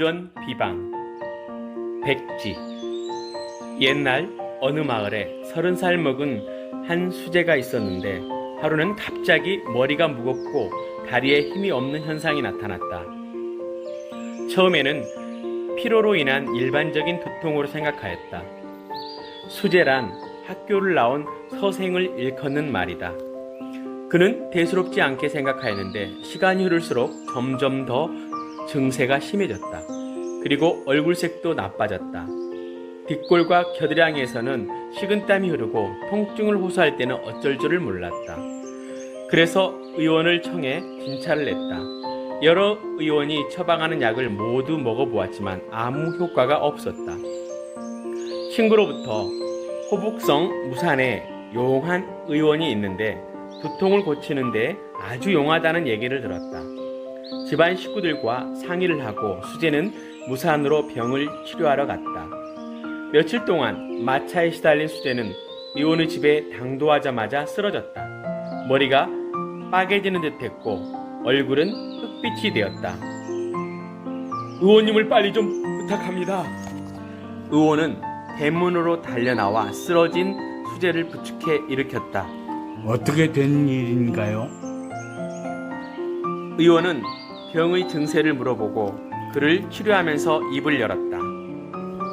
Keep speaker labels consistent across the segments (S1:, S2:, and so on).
S1: 오전 비방. 백지. 옛날 어느 마을에 30살 먹은 한 수재가 있었는데 하루는 갑자기 머리가 무겁고 다리에 힘이 없는 현상이 나타났다. 처음에는 피로로 인한 일반적인 두통으로 생각하였다. 수재란 학교를 나온 서생을 일컫는 말이다. 그는 대수롭지 않게 생각하였는데 시간이 흐를수록 점점 더 증세가 심해졌다. 그리고 얼굴색도 나빠졌다. 뒷골과 겨드랑이에서는 식은땀이 흐르고 통증을 호소할 때는 어쩔 줄을 몰랐다. 그래서 의원을 청해 진찰을 했다. 여러 의원이 처방하는 약을 모두 먹어보았지만 아무 효과가 없었다. 친구로부터 호북성 무산에 용한 의원이 있는데 두통을 고치는데 아주 용하다는 얘기를 들었다. 집안 식구들과 상의를 하고 수재는 무산으로 병을 치료하러 갔다. 며칠 동안 마차에 시달린 수재는 의원의 집에 당도하자마자 쓰러졌다. 머리가 빠개지는 듯했고 얼굴은 흑빛이 되었다. 의원님을 빨리 좀 부탁합니다. 의원은 대문으로 달려나와 쓰러진 수재를 부축해 일으켰다.
S2: 어떻게 된 일인가요?
S1: 의원은 병의 증세를 물어보고 그를 치료하면서 입을 열었다.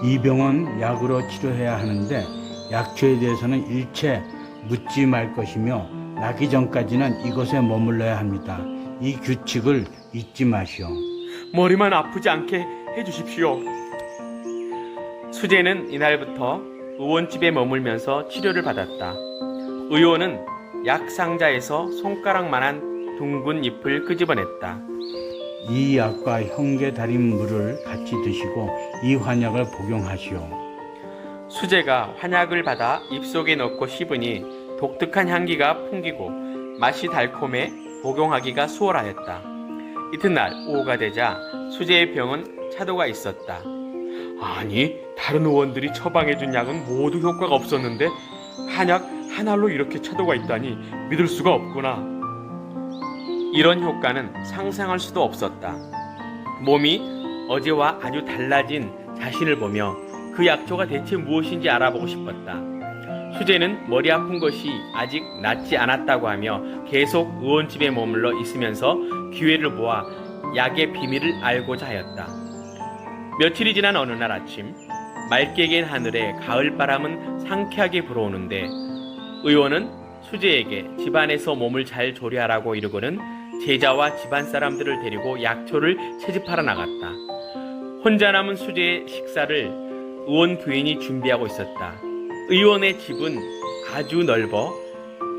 S2: 이 병은 약으로 치료해야 하는데 약초에 대해서는 일체 묻지 말 것이며 나기 전까지는 이곳에 머물러야 합니다. 이 규칙을 잊지 마시오.
S1: 머리만 아프지 않게 해주십시오. 수재는 이날부터 의원집에 머물면서 치료를 받았다. 의원은 약 상자에서 손가락만한 둥근 잎을 끄집어냈다.
S2: 이 약과 형제 달인 물을 같이 드시고 이 환약을 복용하시오.
S1: 수재가 환약을 받아 입속에 넣고 씹으니 독특한 향기가 풍기고 맛이 달콤해 복용하기가 수월하였다. 이튿날 오후가 되자 수재의 병은 차도가 있었다. 아니, 다른 의원들이 처방해준 약은 모두 효과가 없었는데 한약 한 알로 이렇게 차도가 있다니 믿을 수가 없구나. 이런 효과는 상상할 수도 없었다. 몸이 어제와 아주 달라진 자신을 보며 그 약초가 대체 무엇인지 알아보고 싶었다. 수재는 머리 아픈 것이 아직 낫지 않았다고 하며 계속 의원집에 머물러 있으면서 기회를 모아 약의 비밀을 알고자 하였다. 며칠이 지난 어느 날 아침, 맑게 갠 하늘에 가을바람은 상쾌하게 불어오는데 의원은 수재에게 집안에서 몸을 잘 조리하라고 이르고는 제자와 집안 사람들을 데리고 약초를 채집하러 나갔다. 혼자 남은 수재의 식사를 의원 부인이 준비하고 있었다. 의원의 집은 아주 넓어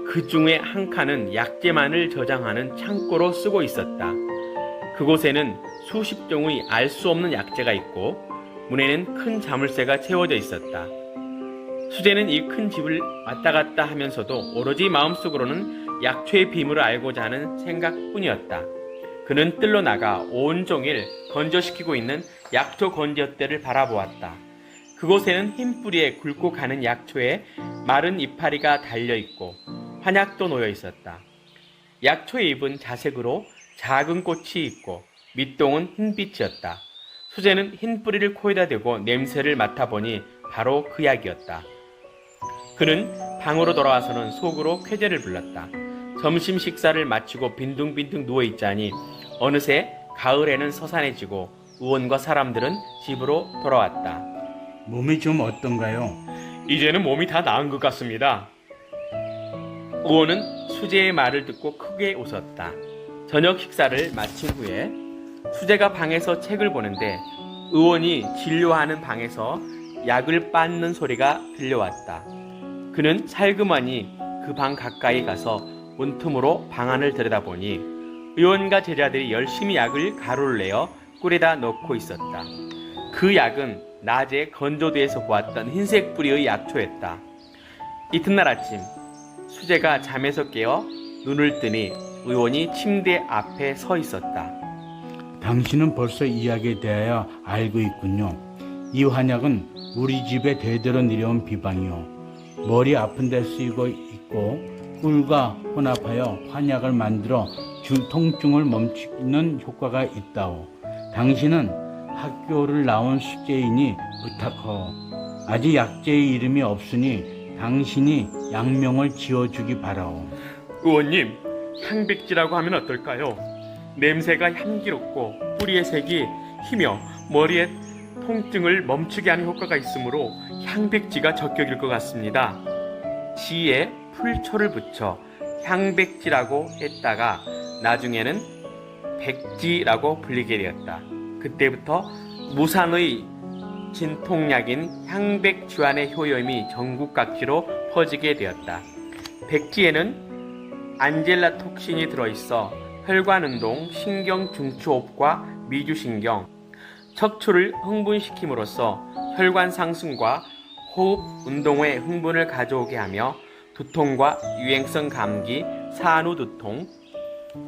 S1: 그 중에 한 칸은 약재만을 저장하는 창고로 쓰고 있었다. 그곳에는 수십 종의 알 수 없는 약재가 있고 문에는 큰 자물쇠가 채워져 있었다. 수재는 이 큰 집을 왔다 갔다 하면서도 오로지 마음속으로는 약초의 비밀을 알고자 하는 생각뿐이었다. 그는 뜰로 나가 온종일 건조시키고 있는 약초 건조대를 바라보았다. 그곳에는 흰 뿌리에 굵고 가는 약초에 마른 이파리가 달려있고 환약도 놓여 있었다. 약초의 잎은 자색으로 작은 꽃이 있고 밑동은 흰빛이었다. 수재는 흰 뿌리를 코에다 대고 냄새를 맡아보니 바로 그 약이었다. 그는 방으로 돌아와서는 속으로 쾌재를 불렀다. 점심 식사를 마치고 빈둥빈둥 누워있자니 어느새 가을에는 서산해지고 의원과 사람들은 집으로 돌아왔다.
S2: 몸이 좀 어떤가요?
S1: 이제는 몸이 다 나은 것 같습니다. 의원은 수재의 말을 듣고 크게 웃었다. 저녁 식사를 마친 후에 수재가 방에서 책을 보는데 의원이 진료하는 방에서 약을 빻는 소리가 들려왔다. 그는 살그머니 그 방 가까이 가서 문틈으로 방 안을 들여다보니 의원과 제자들이 열심히 약을 가루를 내어 꿀에다 넣고 있었다. 그 약은 낮에 건조대에서 보았던 흰색 뿌리의 약초였다. 이튿날 아침 수재가 잠에서 깨어 눈을 뜨니 의원이 침대 앞에 서 있었다.
S2: 당신은 벌써 이 약에 대하여 알고 있군요. 이 환약은 우리 집에 대대로 내려온 비방이요. 머리 아픈 데 쓰이고 있고 꿀과 혼합하여 환약을 만들어 통증을 멈추는 효과가 있다오. 당신은 학교를 나온 숙제이니 부탁하오. 아직 약재의 이름이 없으니 당신이 약명을 지어주기 바라오.
S1: 의원님, 향백지라고 하면 어떨까요? 냄새가 향기롭고 뿌리의 색이 희며 머리의 통증을 멈추게 하는 효과가 있으므로 향백지가 적격일 것 같습니다. 지에 풀초를 붙여 향백지라고 했다가 나중에는 백지라고 불리게 되었다. 그때부터 무산의 진통약인 향백주안의 효염이 전국 각지로 퍼지게 되었다. 백지에는 안젤라톡신이 들어있어 혈관운동, 신경중추호흡과 미주신경, 척추를 흥분시킴으로써 혈관 상승과 호흡, 운동의 흥분을 가져오게 하며 두통과 유행성 감기, 산후두통,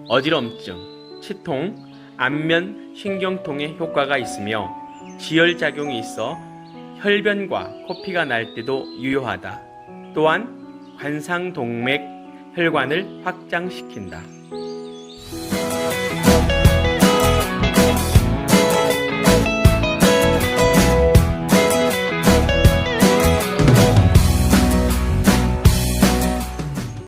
S1: 어지럼증, 치통, 안면 신경통에 효과가 있으며 지혈작용이 있어 혈변과 코피가 날 때도 유효하다. 또한 관상동맥 혈관을 확장시킨다.